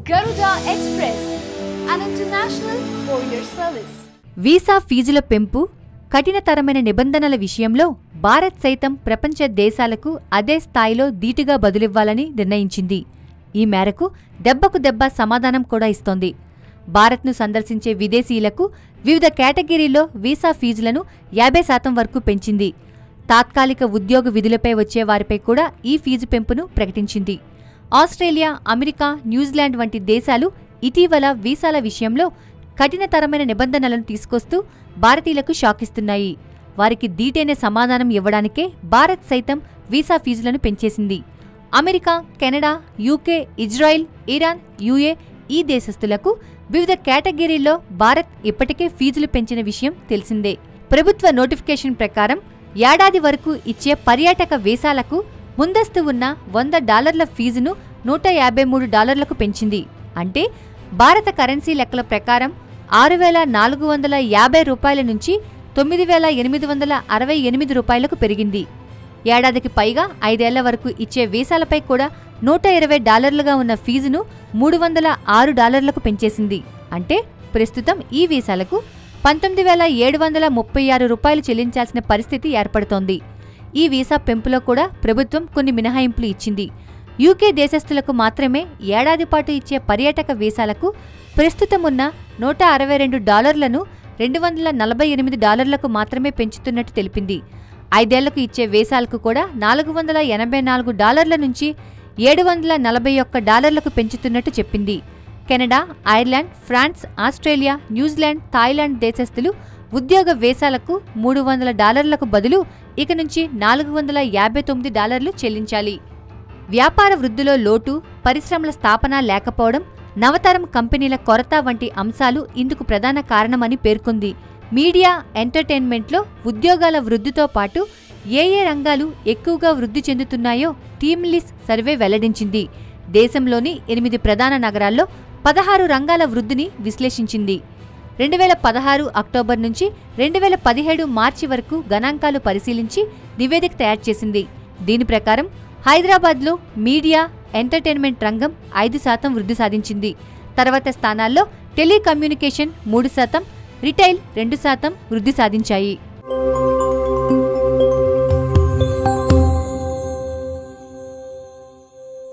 Garuda Express, an international courier service. Visa ఫీజుల పెంపు, కఠినతరమైన నిబంధనల విషయంలో భారత్ సైతం ప్రపంచ దేశాలకు అదే స్థాయిలో ధీటుగా బదులివ్వాలని నిర్ణయించింది. ఈ మేరకు దెబ్బకు దెబ్బ సమాధానం కూడా ఇస్తోంది. భారత్ను సందర్శించే విదేశీయులకు వివిధ కేటగిరీల్లో వీసా ఫీజులను 50% వరకు పెంచింది. తాత్కాలిక ఉద్యోగ విధులపై వచ్చే వారిపై కూడా ఈ ఫీజు పెంపును ప్రకటించింది. ఆస్ట్రేలియా, అమెరికా, న్యూజిలాండ్ వంటి దేశాలు ఇటీవల వీసాల విషయంలో కఠినతరమైన నిబంధనలను తీసుకొస్తూ భారతీయులకు షాకిస్తున్నాయి. వారికి ధీటైన సమాధానం ఇవ్వడానికే భారత్ సైతం వీసా ఫీజులను పెంచేసింది. America, Canada, UK, Israel, Iran, UAE దేశస్థులకు వివిధ కేటగిరీల్లో భారత్ ఇప్పటికే ఫీజులు పెంచిన విషయం తెలిసిందే. ప్రభుత్వ నోటిఫికేషన్ ప్రకారం ఏడాది వరకు ఇచ్చే పర్యాటక వీసాలకు ముందస్తు ఉన్న $100 ఫీజును $153కు పెంచింది. అంటే భారత కరెన్సీ లెక్కల ప్రకారం $6,450 నుంచి $9,868 పెరిగింది. ఏడాదికి పైగా 5 ఏళ్ల వరకు ఇచ్చే వీసాలపై కూడా $120గా ఉన్న ఫీజును $306కు పెంచేసింది. అంటే ప్రస్తుతం ఈ వీసాలకు $19,736 చెల్లించాల్సిన పరిస్థితి ఏర్పడుతోంది. ఈ వీసా పెంపులో కూడా ప్రభుత్వం కొన్ని మినహాయింపులు ఇచ్చింది. యూకే దేశస్థులకు మాత్రమే ఏడాది పాటు ఇచ్చే పర్యాటక వీసాలకు ప్రస్తుతం ఉన్న $162లను $248కు మాత్రమే పెంచుతున్నట్టు తెలిపింది. 5 ఏళ్లకు ఇచ్చే వీసాలకు కూడా $484 నుంచి $741కు పెంచుతున్నట్టు చెప్పింది. Canada, Ireland, France, Australia, New Zealand, Thailand దేశస్థులు ఉద్యోగ వీసాలకు $300లకు బదులు ఇక నుంచి $459 చెల్లించాలి. వ్యాపార వృద్ధిలో లోటు, పరిశ్రమల స్థాపన లేకపోవడం, నవతరం కంపెనీల కొరత వంటి అంశాలు ఇందుకు ప్రధాన కారణమని పేర్కొంది. మీడియా, ఎంటర్టైన్మెంట్లో ఉద్యోగాల వృద్ధితో పాటు ఏ రంగాలు ఎక్కువగా వృద్ధి చెందుతున్నాయో టీమ్లిస్ సర్వే వెల్లడించింది. దేశంలోని 8 ప్రధాన నగరాల్లో 16 రంగాల వృద్ధిని విశ్లేషించింది. 2016 అక్టోబర్ నుంచి 2017 మార్చి వరకు గణాంకాలు పరిశీలించి నివేదిక తయారు చేసింది. దీని ప్రకారం హైదరాబాద్లో మీడియా, ఎంటర్టైన్మెంట్ రంగం 5% వృద్ధి సాధించింది. తర్వాత స్థానాల్లో టెలికమ్యూనికేషన్ 3%, రిటైల్ 2% వృద్ధి సాధించాయి.